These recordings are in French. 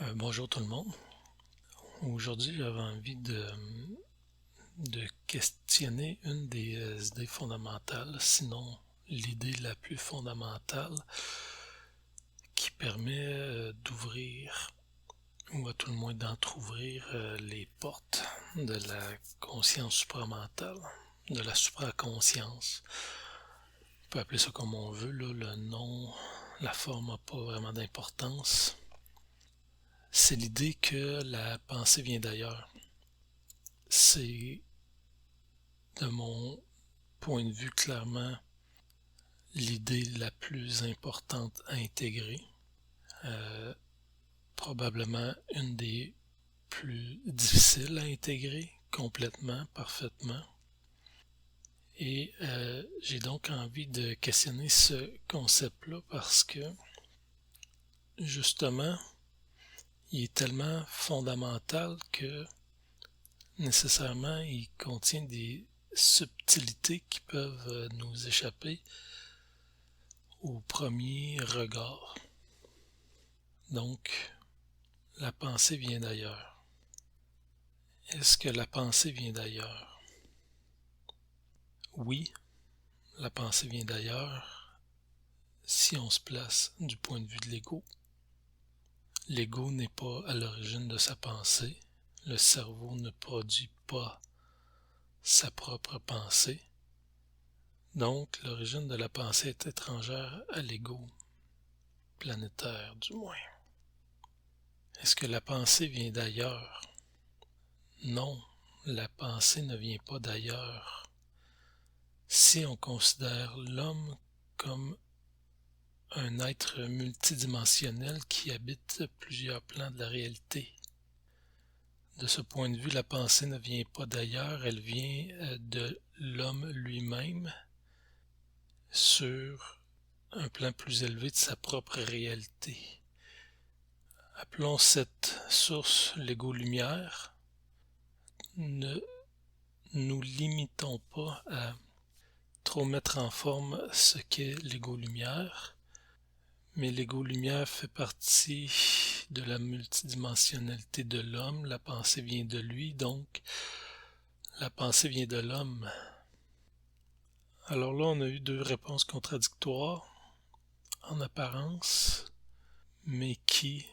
Bonjour tout le monde. Aujourd'hui, j'avais envie de questionner une des idées fondamentales, sinon l'idée la plus fondamentale qui permet d'ouvrir, ou à tout le moins d'entrouvrir les portes de la conscience supramentale, de la supraconscience. On peut appeler ça comme on veut, là, le nom, la forme n'a pas vraiment d'importance. C'est l'idée que la pensée vient d'ailleurs. C'est, de mon point de vue, clairement l'idée la plus importante à intégrer. Probablement une des plus difficiles à intégrer complètement, parfaitement. Et j'ai donc envie de questionner ce concept-là parce que, justement, il est tellement fondamental que nécessairement il contient des subtilités qui peuvent nous échapper au premier regard. Donc, la pensée vient d'ailleurs. Est-ce que la pensée vient d'ailleurs? Oui, la pensée vient d'ailleurs si on se place du point de vue de l'ego. L'ego n'est pas à l'origine de sa pensée. Le cerveau ne produit pas sa propre pensée. Donc, l'origine de la pensée est étrangère à l'ego, planétaire du moins. Est-ce que la pensée vient d'ailleurs? Non, la pensée ne vient pas d'ailleurs. Si on considère l'homme comme un être multidimensionnel qui habite plusieurs plans de la réalité, de ce point de vue, la pensée ne vient pas d'ailleurs, elle vient de l'homme lui-même sur un plan plus élevé de sa propre réalité. Appelons cette source l'ego-lumière. Ne nous limitons pas à trop mettre en forme ce qu'est l'ego-lumière, mais l'ego-lumière fait partie de la multidimensionnalité de l'homme. La pensée vient de lui, donc la pensée vient de l'homme. Alors là, on a eu deux réponses contradictoires en apparence, mais qui,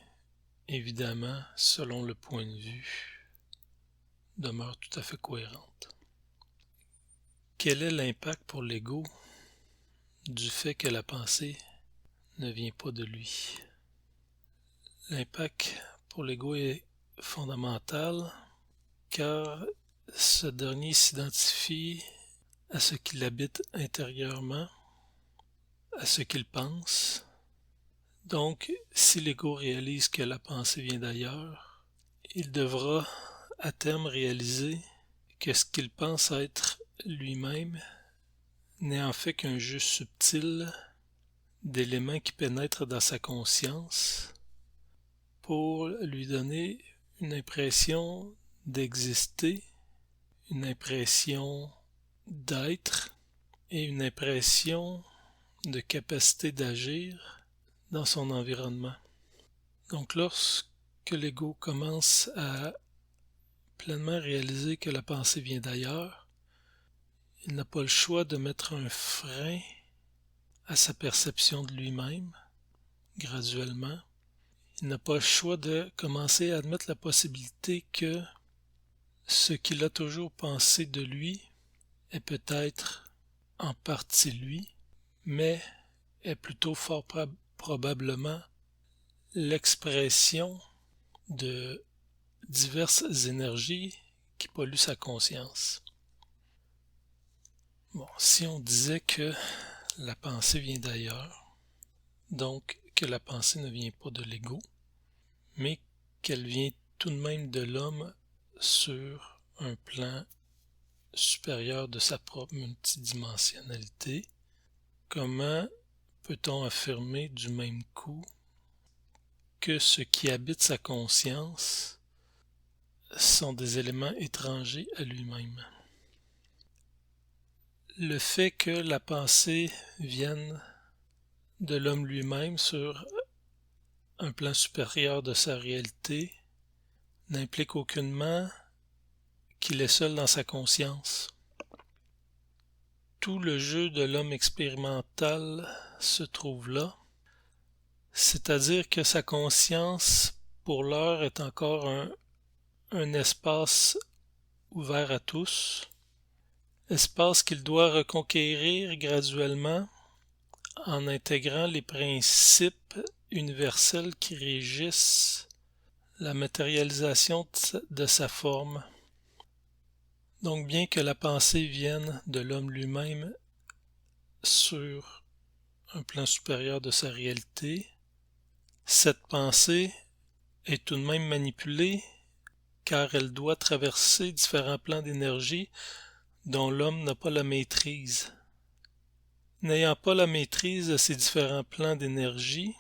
évidemment, selon le point de vue, demeurent tout à fait cohérentes. Quel est l'impact pour l'ego du fait que la pensée ne vient pas de lui? L'impact pour l'ego est fondamental car ce dernier s'identifie à ce qu'il habite intérieurement, à ce qu'il pense. Donc, si l'ego réalise que la pensée vient d'ailleurs, il devra à terme réaliser que ce qu'il pense être lui-même n'est en fait qu'un jeu subtil d'éléments qui pénètrent dans sa conscience pour lui donner une impression d'exister, une impression d'être et une impression de capacité d'agir dans son environnement. Donc lorsque l'ego commence à pleinement réaliser que la pensée vient d'ailleurs, il n'a pas le choix de mettre un frein à sa perception de lui-même, graduellement. Il n'a pas le choix de commencer à admettre la possibilité que ce qu'il a toujours pensé de lui est peut-être en partie lui, mais est plutôt fort probablement l'expression de diverses énergies qui polluent sa conscience. Bon, si on disait que la pensée vient d'ailleurs, donc que la pensée ne vient pas de l'ego, mais qu'elle vient tout de même de l'homme sur un plan supérieur de sa propre multidimensionnalité, comment peut-on affirmer du même coup que ce qui habite sa conscience sont des éléments étrangers à lui-même? Le fait que la pensée vienne de l'homme lui-même sur un plan supérieur de sa réalité n'implique aucunement qu'il est seul dans sa conscience. Tout le jeu de l'homme expérimental se trouve là, c'est-à-dire que sa conscience, pour l'heure, est encore un espace ouvert à tous, espace qu'il doit reconquérir graduellement en intégrant les principes universels qui régissent la matérialisation de sa forme. Donc bien que la pensée vienne de l'homme lui-même sur un plan supérieur de sa réalité, cette pensée est tout de même manipulée car elle doit traverser différents plans d'énergie dont l'homme n'a pas la maîtrise. N'ayant pas la maîtrise de ces différents plans d'énergie,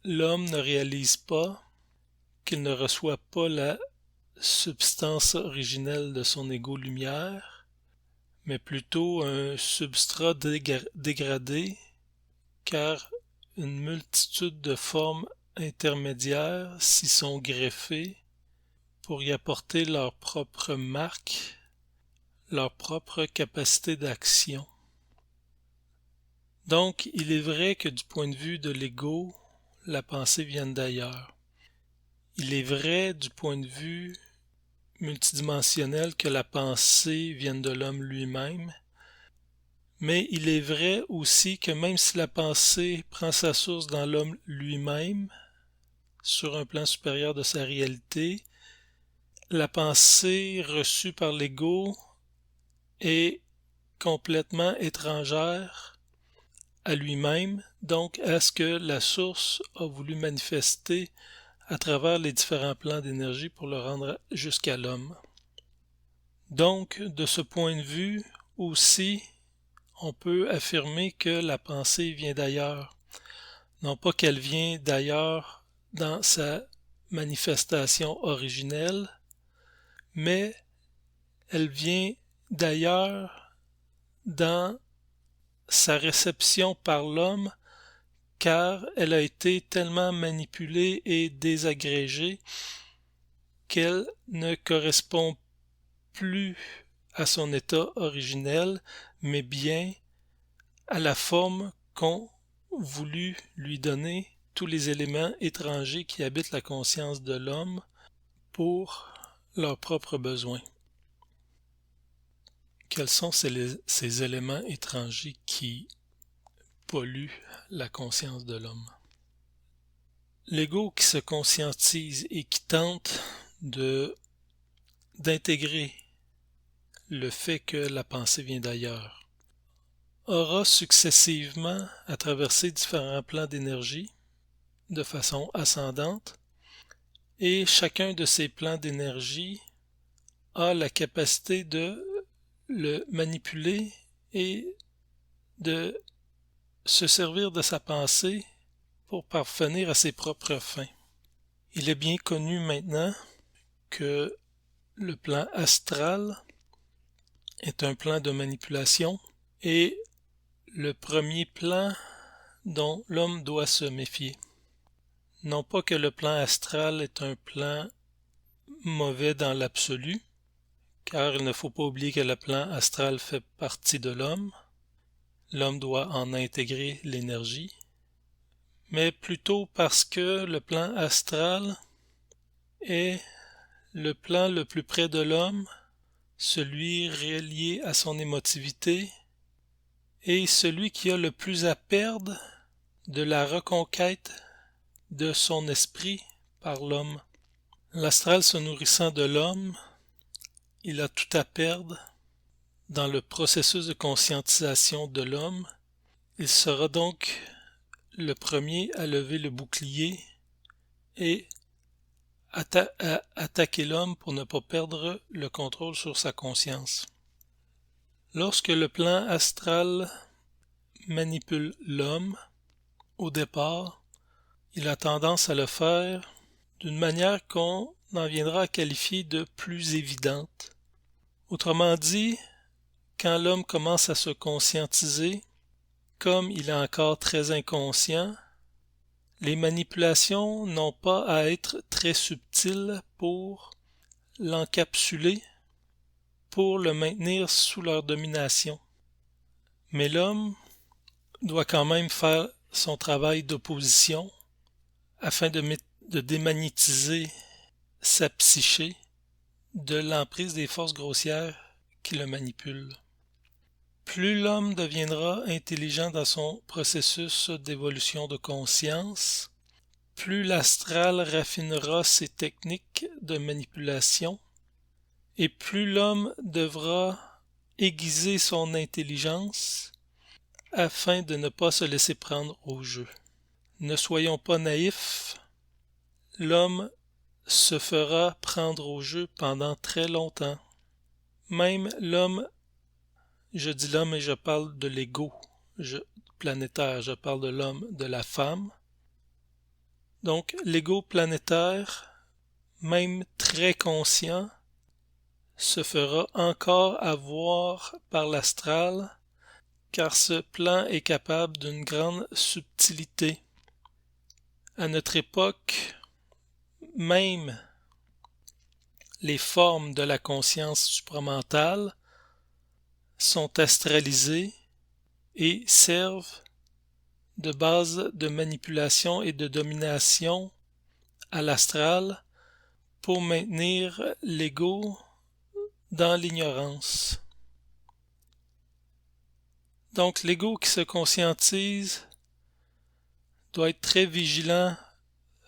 l'homme ne réalise pas qu'il ne reçoit pas la substance originelle de son ego lumière, mais plutôt un substrat dégradé, car une multitude de formes intermédiaires s'y sont greffées pour y apporter leur propre marque, leur propre capacité d'action. Donc, il est vrai que du point de vue de l'ego, la pensée vient d'ailleurs. Il est vrai du point de vue multidimensionnel que la pensée vient de l'homme lui-même, mais il est vrai aussi que même si la pensée prend sa source dans l'homme lui-même, sur un plan supérieur de sa réalité, la pensée reçue par l'ego est complètement étrangère à lui-même, donc à ce que la source a voulu manifester à travers les différents plans d'énergie pour le rendre jusqu'à l'homme. Donc, de ce point de vue aussi, on peut affirmer que la pensée vient d'ailleurs. Non pas qu'elle vient d'ailleurs dans sa manifestation originelle, mais elle vient d'ailleurs dans sa réception par l'homme, car elle a été tellement manipulée et désagrégée qu'elle ne correspond plus à son état originel, mais bien à la forme qu'ont voulu lui donner tous les éléments étrangers qui habitent la conscience de l'homme pour leurs propres besoins. Quels sont ces éléments étrangers qui polluent la conscience de l'homme? L'ego qui se conscientise et qui tente d'intégrer le fait que la pensée vient d'ailleurs aura successivement à traverser différents plans d'énergie de façon ascendante, et chacun de ces plans d'énergie a la capacité de le manipuler et de se servir de sa pensée pour parvenir à ses propres fins. Il est bien connu maintenant que le plan astral est un plan de manipulation et le premier plan dont l'homme doit se méfier. Non pas que le plan astral est un plan mauvais dans l'absolu, car il ne faut pas oublier que le plan astral fait partie de l'homme. L'homme doit en intégrer l'énergie, mais plutôt parce que le plan astral est le plan le plus près de l'homme, celui relié à son émotivité, et celui qui a le plus à perdre de la reconquête de son esprit par l'homme. L'astral se nourrissant de l'homme, il a tout à perdre dans le processus de conscientisation de l'homme. Il sera donc le premier à lever le bouclier et à attaquer l'homme pour ne pas perdre le contrôle sur sa conscience. Lorsque le plan astral manipule l'homme, au départ, il a tendance à le faire d'une manière qu'on en viendra à qualifier de plus évidente. Autrement dit, quand l'homme commence à se conscientiser, comme il est encore très inconscient, Les manipulations n'ont pas à être très subtiles pour l'encapsuler, pour le maintenir sous leur domination. Mais l'homme doit quand même faire son travail d'opposition afin de démagnétiser sa psyché de l'emprise des forces grossières qui le manipulent. Plus l'homme deviendra intelligent dans son processus d'évolution de conscience, plus l'astral raffinera ses techniques de manipulation, et plus l'homme devra aiguiser son intelligence afin de ne pas se laisser prendre au jeu. Ne soyons pas naïfs, l'homme se fera prendre au jeu pendant très longtemps. Même l'homme, je dis l'homme et je parle de l'ego planétaire, je parle de l'homme, de la femme. Donc l'ego planétaire, même très conscient, se fera encore avoir par l'astral, car ce plan est capable d'une grande subtilité. À notre époque, même les formes de la conscience supramentale sont astralisées et servent de base de manipulation et de domination à l'astral pour maintenir l'ego dans l'ignorance. Donc l'ego qui se conscientise doit être très vigilant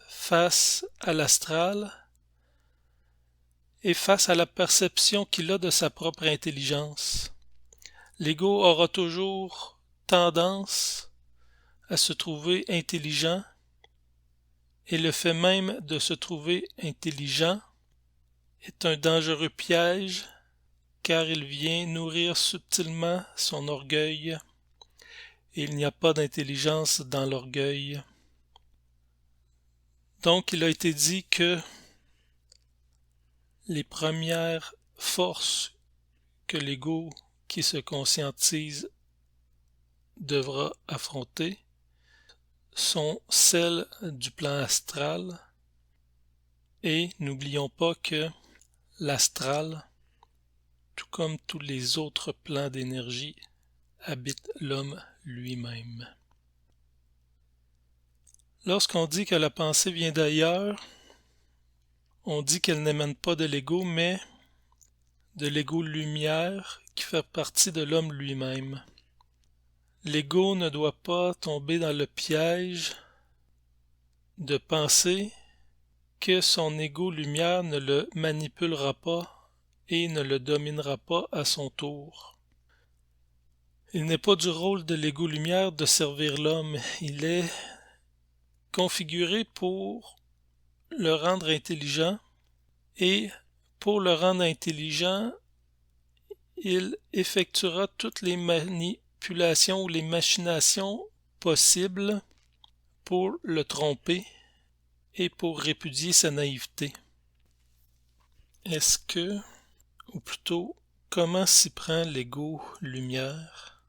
face à l'astral et face à la perception qu'il a de sa propre intelligence. L'ego aura toujours tendance à se trouver intelligent, et le fait même de se trouver intelligent est un dangereux piège, car il vient nourrir subtilement son orgueil, et il n'y a pas d'intelligence dans l'orgueil. Donc il a été dit que les premières forces que l'ego qui se conscientise devra affronter sont celles du plan astral, et n'oublions pas que l'astral, tout comme tous les autres plans d'énergie, habite l'homme lui-même. Lorsqu'on dit que la pensée vient d'ailleurs, on dit qu'elle n'émane pas de l'ego, mais de l'ego lumière qui fait partie de l'homme lui-même. L'ego ne doit pas tomber dans le piège de penser que son ego lumière ne le manipulera pas et ne le dominera pas à son tour. Il n'est pas du rôle de l'ego lumière de servir l'homme, il est configuré pour le rendre intelligent, et pour le rendre intelligent, il effectuera toutes les manipulations ou les machinations possibles pour le tromper et pour répudier sa naïveté. Est-ce que, ou plutôt, comment s'y prend l'ego lumière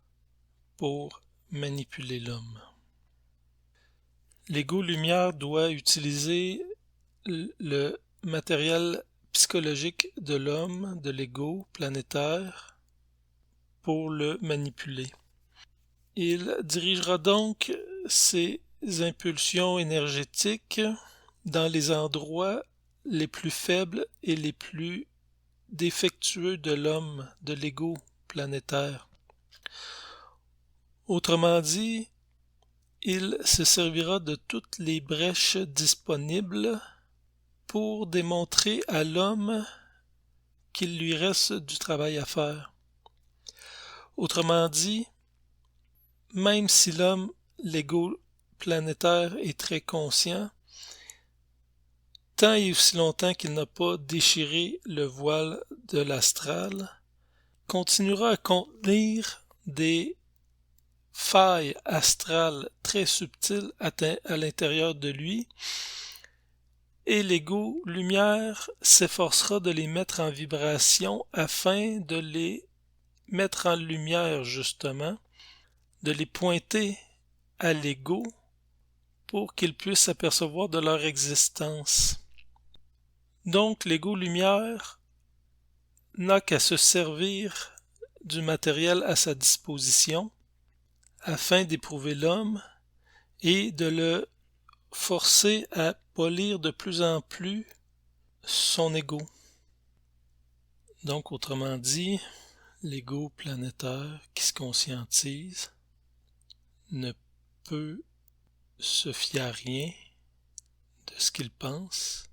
pour manipuler l'homme? L'ego lumière doit utiliser le matériel psychologique de l'homme, de l'ego planétaire, pour le manipuler. Il dirigera donc ses impulsions énergétiques dans les endroits les plus faibles et les plus défectueux de l'homme, de l'ego planétaire. Autrement dit, il se servira de toutes les brèches disponibles pour démontrer à l'homme qu'il lui reste du travail à faire. Autrement dit, même si l'homme, l'ego planétaire, est très conscient, tant et aussi longtemps qu'il n'a pas déchiré le voile de l'astral, continuera à contenir des failles astrales très subtiles à l'intérieur de lui, et l'ego lumière s'efforcera de les mettre en vibration afin de les mettre en lumière justement, de les pointer à l'ego pour qu'ils puissent s'apercevoir de leur existence. Donc l'ego lumière n'a qu'à se servir du matériel à sa disposition afin d'éprouver l'homme et de le forcer à polir de plus en plus son ego. Donc autrement dit, l'ego planétaire qui se conscientise ne peut se fier à rien de ce qu'il pense.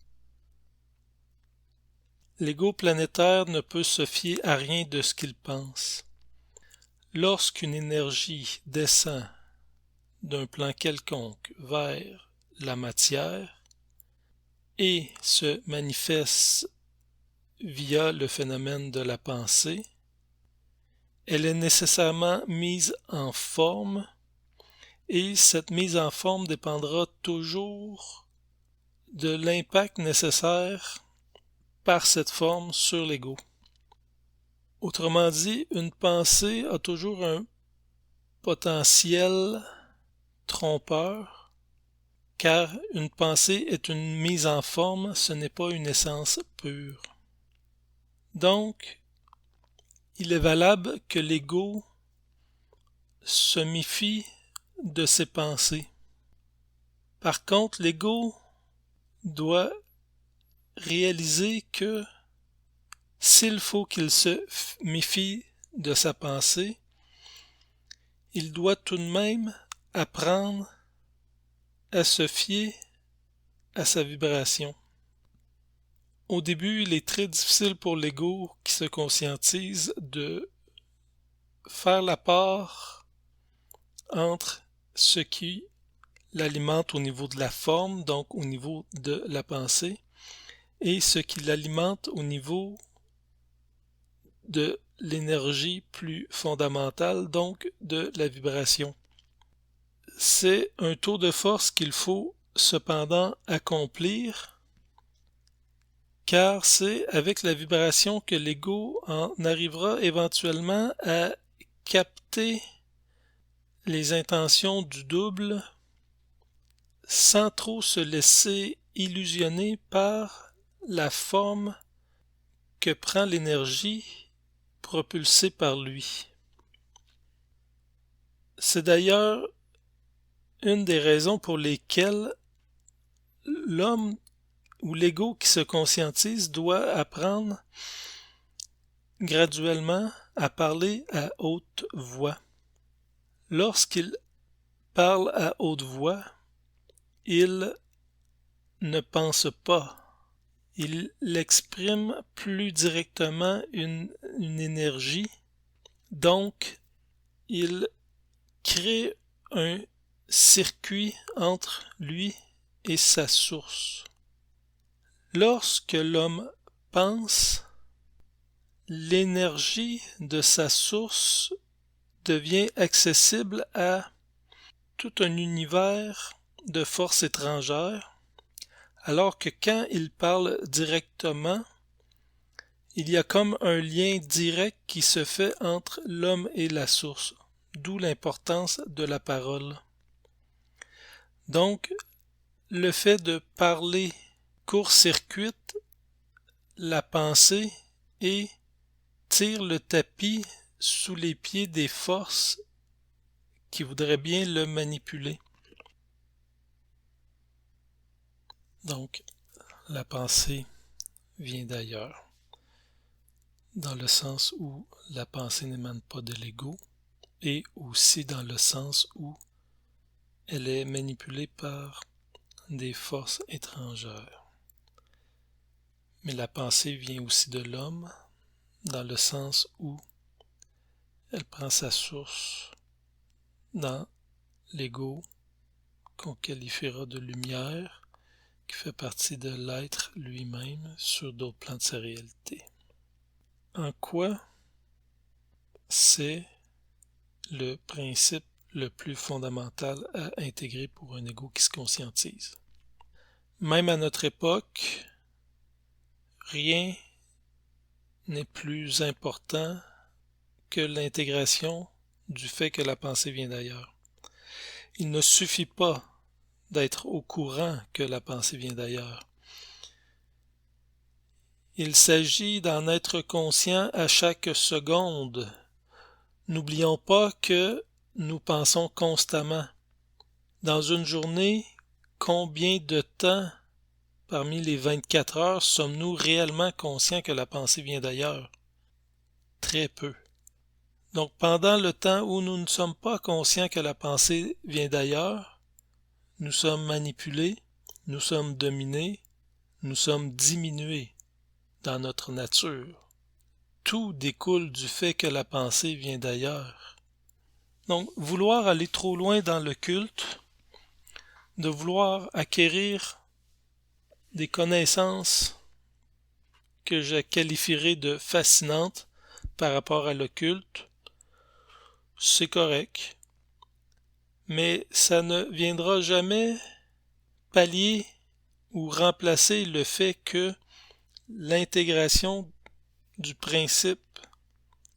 L'ego planétaire ne peut se fier à rien de ce qu'il pense. Lorsqu'une énergie descend d'un plan quelconque vers la matière et se manifeste via le phénomène de la pensée, elle est nécessairement mise en forme et cette mise en forme dépendra toujours de l'impact nécessaire par cette forme sur l'ego. Autrement dit, une pensée a toujours un potentiel trompeur, car une pensée est une mise en forme, ce n'est pas une essence pure. Donc, il est valable que l'ego se méfie de ses pensées. Par contre, l'ego doit réaliser que s'il faut qu'il se méfie de sa pensée, il doit tout de même apprendre à se fier à sa vibration. Au début, il est très difficile pour l'ego qui se conscientise de faire la part entre ce qui l'alimente au niveau de la forme, donc au niveau de la pensée, et ce qui l'alimente au niveau de l'énergie plus fondamentale, donc de la vibration. C'est un tour de force qu'il faut cependant accomplir, car c'est avec la vibration que l'ego en arrivera éventuellement à capter les intentions du double sans trop se laisser illusionner par la forme que prend l'énergie propulsée par lui. C'est d'ailleurs une des raisons pour lesquelles l'homme ou l'ego qui se conscientise doit apprendre graduellement à parler à haute voix. Lorsqu'il parle à haute voix, il ne pense pas. Il exprime plus directement une énergie, donc il crée un circuit entre lui et sa source. Lorsque l'homme pense, l'énergie de sa source devient accessible à tout un univers de forces étrangères, alors que quand il parle directement, il y a comme un lien direct qui se fait entre l'homme et la source, d'où l'importance de la parole. Donc, le fait de parler court-circuite la pensée et tire le tapis sous les pieds des forces qui voudraient bien le manipuler. Donc, la pensée vient d'ailleurs, dans le sens où la pensée n'émane pas de l'ego, et aussi dans le sens où elle est manipulée par des forces étrangères. Mais la pensée vient aussi de l'homme, dans le sens où elle prend sa source dans l'ego qu'on qualifiera de lumière, qui fait partie de l'être lui-même sur d'autres plans de sa réalité. En quoi c'est le principe le plus fondamental à intégrer pour un ego qui se conscientise? Même à notre époque, rien n'est plus important que l'intégration du fait que la pensée vient d'ailleurs. Il ne suffit pas d'être au courant que la pensée vient d'ailleurs. Il s'agit d'en être conscient à chaque seconde. N'oublions pas que nous pensons constamment. Dans une journée, combien de temps parmi les 24 heures sommes-nous réellement conscients que la pensée vient d'ailleurs? Très peu. Donc pendant le temps où nous ne sommes pas conscients que la pensée vient d'ailleurs, nous sommes manipulés, nous sommes dominés, nous sommes diminués dans notre nature. Tout découle du fait que la pensée vient d'ailleurs. Donc, vouloir aller trop loin dans le culte, de vouloir acquérir des connaissances que je qualifierais de fascinantes par rapport à l'occulte, c'est correct. Mais ça ne viendra jamais pallier ou remplacer le fait que l'intégration du principe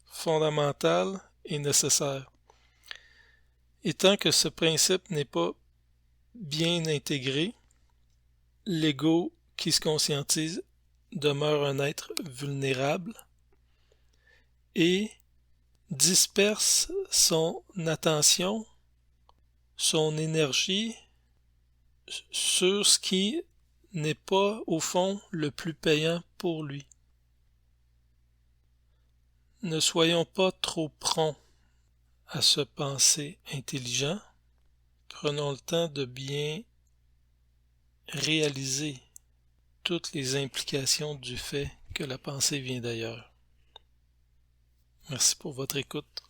fondamental est nécessaire. Et tant que ce principe n'est pas bien intégré, l'ego qui se conscientise demeure un être vulnérable et disperse son attention, son énergie sur ce qui n'est pas au fond le plus payant pour lui. Ne soyons pas trop prompts à se penser intelligent. Prenons le temps de bien réaliser toutes les implications du fait que la pensée vient d'ailleurs. Merci pour votre écoute.